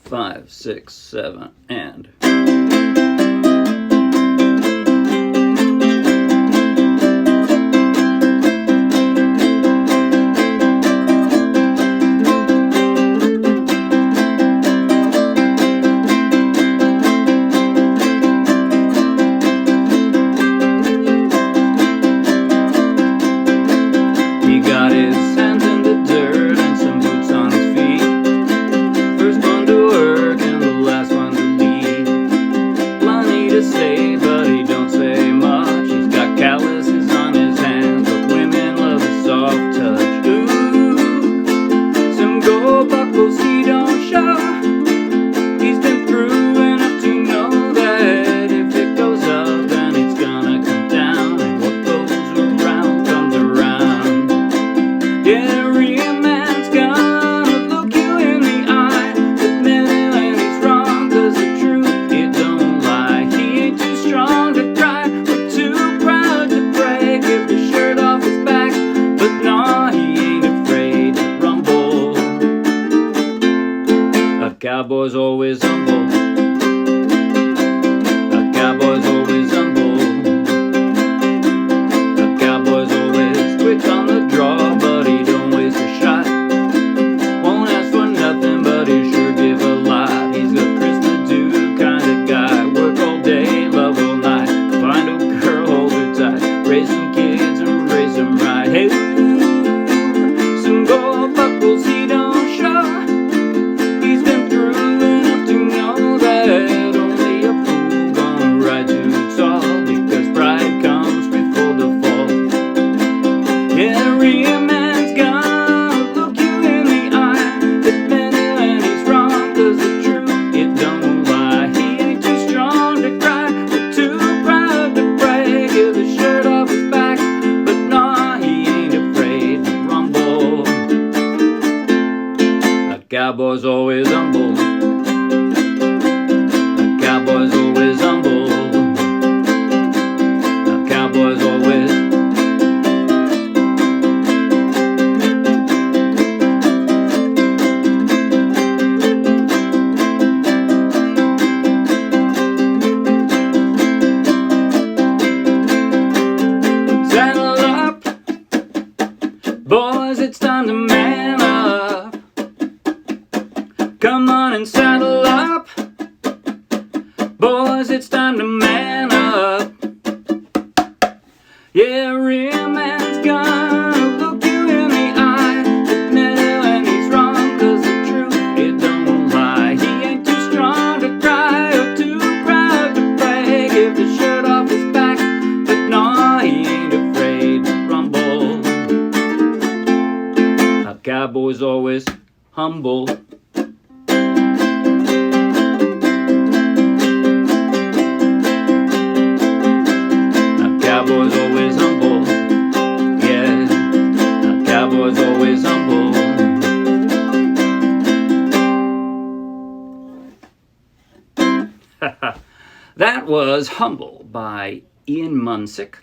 5, 6, 7, and... He got his hands in the dirt and some boots on his feet. First one to work and the last one to leave. Plenty to say, but he don't say much. He's got calluses on his hands, but women love his soft touch. Ooh, some gold buckles he don't show. He's been through enough to know that if it goes up, then it's gonna come down. And what goes around comes around. Yeah, real man's gonna look you in the eye, admit it when he's wrong, 'cause the truth, it don't lie. He ain't too strong to cry, or too proud to brag, give the shirt off his back, but nah, he ain't afraid to rumble. A cowboy's always humble. A cowboy's always humble. A cowboy's always quick on the draw, but he don't waste a shot. Won't ask for nothing, but he sure give a lot. He's a Christmas do kind of guy. Work all day, love all night. Find a girl, hold her tight. Raise some kids and raise them right. Hey, some gold buckles he don't show. He's been through enough to know that only a fool gonna ride too tall, because pride comes before the fall. Yeah, real man's gonna look you in the eye, admit it when he's wrong, 'cause the truth, it don't lie. He ain't too strong to cry, or too proud to brag, give his shirt off his back, but nah, he ain't afraid to rumble. A cowboy's always humble. A cowboy's always humble. A cowboy's always... Saddle up, boys, it's time to man up. Come on and saddle up, boys, it's time to man up. Yeah, real man's gonna look you in the eye, admit it when he's wrong, 'cause the truth, it don't lie. He ain't too strong to cry, or too proud to brag, give the shirt off his back, but nah, he ain't afraid to rumble. A cowboy's always humble. A cowboy's always humble. Yeah, a cowboy's always humble. That was Humble by Ian Munsick,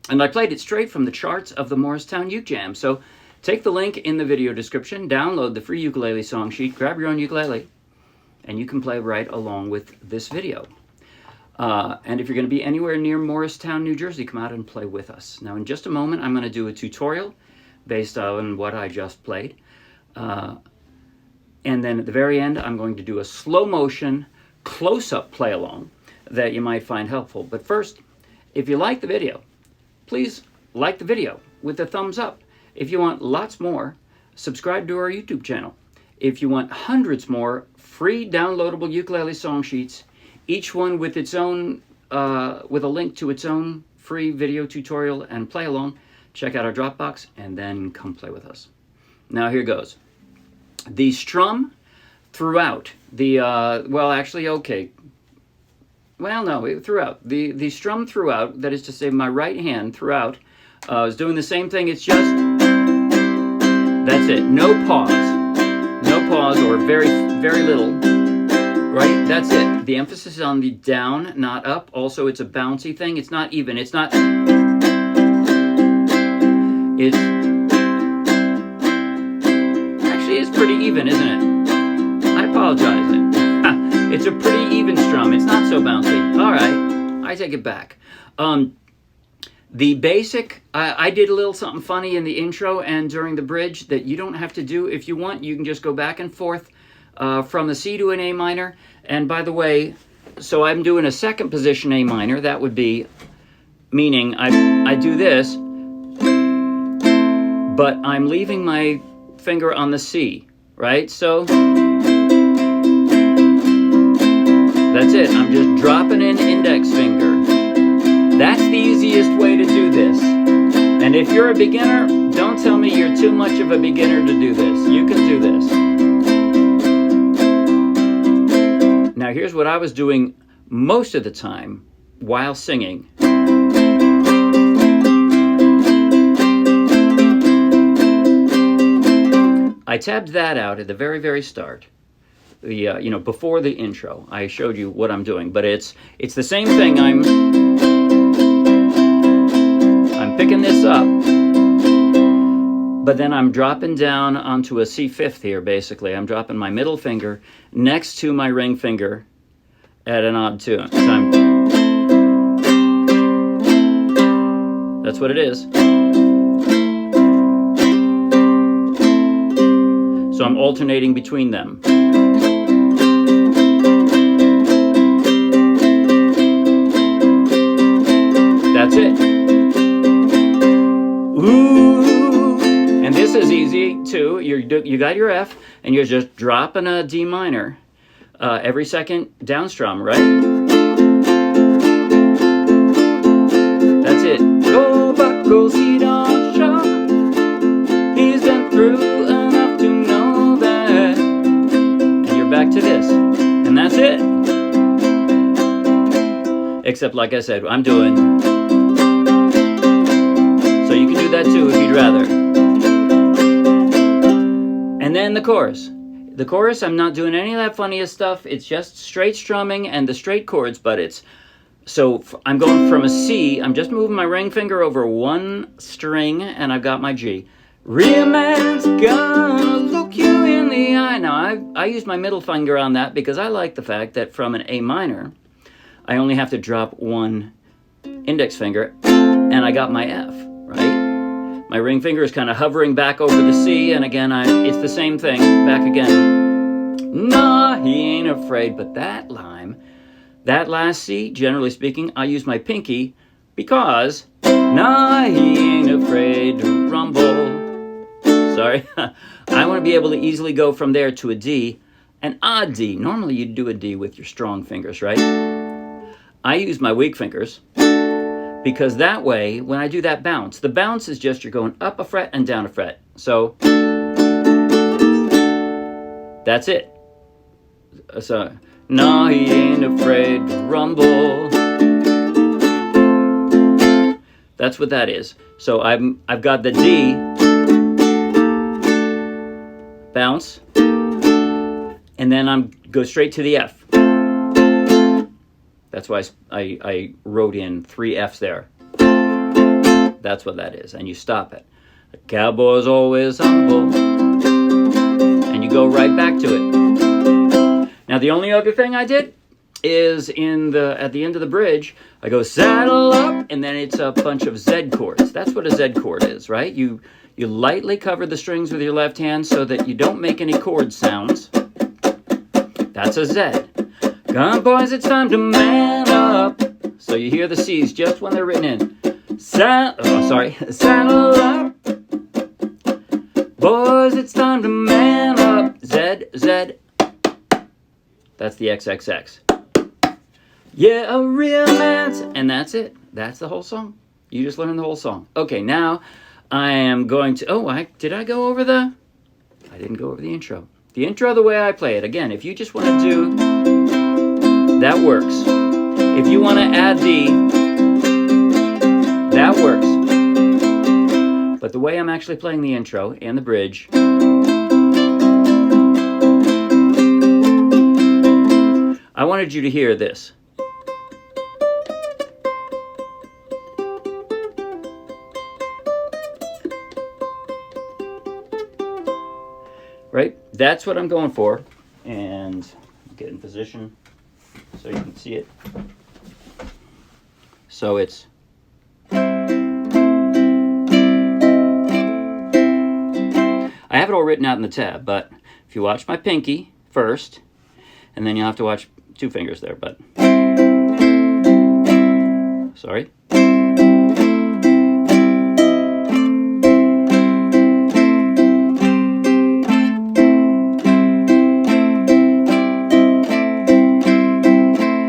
and I played it straight from the charts of the Morristown Uke Jam. So take the link in the video description, download the free ukulele song sheet, grab your own ukulele, and you can play right along with this video. And if you're going to be anywhere near Morristown, New Jersey, come out and play with us. Now, in just a moment, I'm going to do a tutorial based on what I just played. And then at the very end, I'm going to do a slow motion, close-up play-along that you might find helpful. But first, if you like the video, please like the video with a thumbs up. If you want lots more, subscribe to our YouTube channel. If you want hundreds more free downloadable ukulele song sheets, each one with its own, with a link to its own free video tutorial and play along, check out our Dropbox and then come play with us. Now here goes. The strum throughout the, well actually, okay. Well, no, throughout. The strum throughout, that is to say my right hand throughout, is doing the same thing. It's just, that's it. No pause. No pause, or very, very little. Right? That's it. The emphasis is on the down, not up. Also, it's a bouncy thing. It's not even. It's not... It's... Actually, it's pretty even, isn't it? I apologize. it's a pretty even strum. It's not so bouncy. All right, I take it back. The basic, I did a little something funny in the intro and during the bridge that you don't have to do. If you want, you can just go back and forth from the C to an A minor. And by the way, so I'm doing a second position A minor. That would be, meaning I do this, but I'm leaving my finger on the C, right? So that's it. I'm just dropping in index finger. That's the easiest way to do this. And if you're a beginner, don't tell me you're too much of a beginner to do this. You can do this. Now here's what I was doing most of the time while singing. I tabbed that out at the very, very start. You know, before the intro, I showed you what I'm doing, but it's the same thing. I'm picking this up, but then I'm dropping down onto a C5 here. Basically, I'm dropping my middle finger next to my ring finger at an odd time. That's what it is. So I'm alternating between them. That's it. Ooh. And this is easy too. You got your F, and you're just dropping a D minor every second down strum, right? That's it. Go buckles, he don't show. He's been through enough to know that. And you're back to this, and that's it. Except, like I said, I'm doing. So you can do that too if you'd rather. And then the chorus. The chorus, I'm not doing any of that funniest stuff. It's just straight strumming and the straight chords, but it's... So I'm going from a C. I'm just moving my ring finger over one string, and I've got my G. Real man's gonna look you in the eye. Now, I use my middle finger on that because I like the fact that from an A minor, I only have to drop one index finger, and I got my F, right? My ring finger is kind of hovering back over the C, and again, it's the same thing, back again. Nah, he ain't afraid, but that line, that last C, generally speaking, I use my pinky because, nah, he ain't afraid to rumble. Sorry, I want to be able to easily go from there to a D, an odd D. Normally, you'd do a D with your strong fingers, right? I use my weak fingers because that way, when I do that bounce, the bounce is just you're going up a fret and down a fret. So that's it. So, no, he ain't afraid to rumble. That's what that is. So I've got the D bounce, and then I'm go straight to the F. That's why I wrote in 3 Fs there. That's what that is. And you stop it. The cowboy's always humble. And you go right back to it. Now, the only other thing I did is at the end of the bridge, I go saddle up, and then it's a bunch of Z chords. That's what a Z chord is, right? You lightly cover the strings with your left hand so that you don't make any chord sounds. That's a Z. Come on, boys, it's time to man up. So you hear the C's just when they're written in. Saddle up. Boys, it's time to man up. Z, Z. That's the XXX. Yeah, a real man's... And that's it. That's the whole song. You just learned the whole song. Okay, now I am going to... Oh, did I go over the... I didn't go over the intro. The intro, the way I play it. Again, if you just want to do... That works. If you want to add the... That works. But the way I'm actually playing the intro and the bridge... I wanted you to hear this. Right? That's what I'm going for. And get in position. so you can see it. So it's I have it all written out in the tab, but if you watch my pinky first, and then you'll have to watch 2 fingers there, but sorry.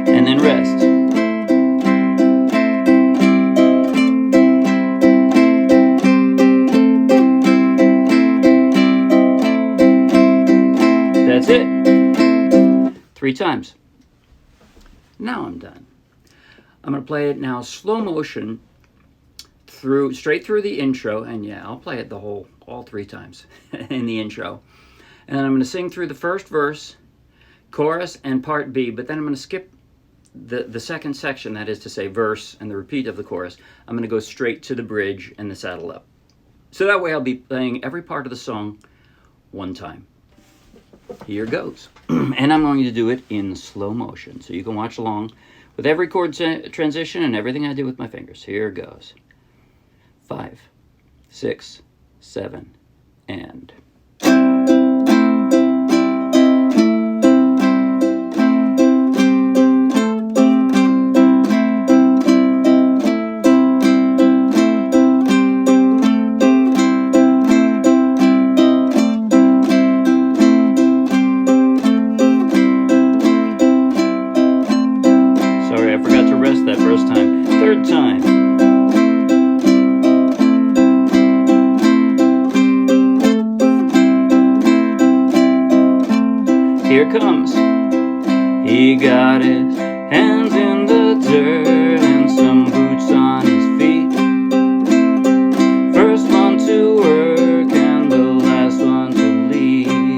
And then rest. That's it. 3 times. Now I'm done. I'm going to play it now slow motion straight through the intro, and yeah, I'll play it all 3 times in the intro. And then I'm going to sing through the first verse, chorus, and part B, but then I'm going to skip the second section, that is to say verse and the repeat of the chorus. I'm going to go straight to the bridge and the saddle up. So that way I'll be playing every part of the song 1 time. Here goes. And I'm going to do it in slow motion, so you can watch along with every chord transition and everything I do with my fingers. Here goes. 5, 6, 7, and... Sorry, I forgot to rest that first time. 3rd time. Here comes. He got his hands in the dirt and some boots on his feet. First one to work and the last one to leave.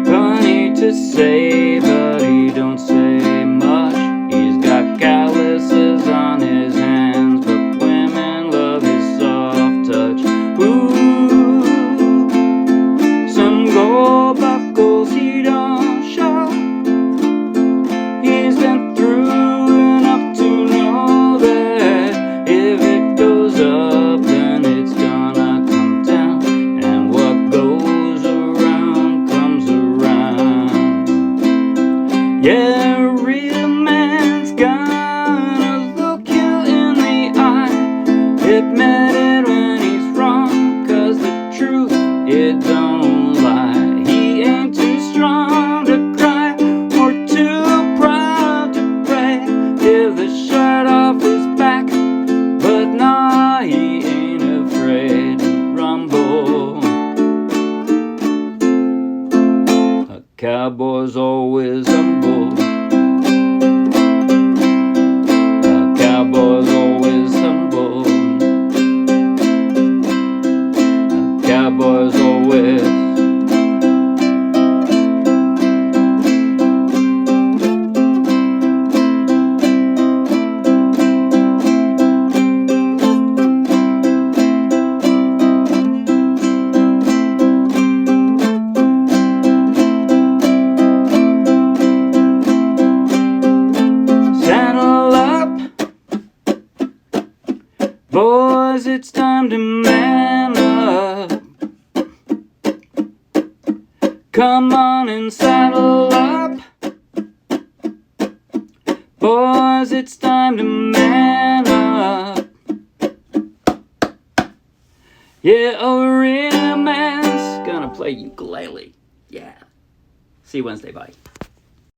Funny to say, but he don't say much. He's got calluses on his hands, but women love his soft touch. Ooh, some gold buckles he don't show. He's been through enough to know that if it goes up, then it's gonna come down. And what goes around comes around. Yeah, a real man's gonna look you in the eye. Admit it when he's wrong, 'cause the truth, it don't lie. He ain't too strong to cry or too proud to pray. Give the shirt off his back, but nah, he ain't afraid to rumble. A cowboy's always humble. A cowboy's always humble. A cowboy's always. Saddle up, boys, it's time to man up. Come on and saddle up, boys, it's time to man up. Yeah, a real man's gonna play ukulele. Yeah. See you Wednesday, bye.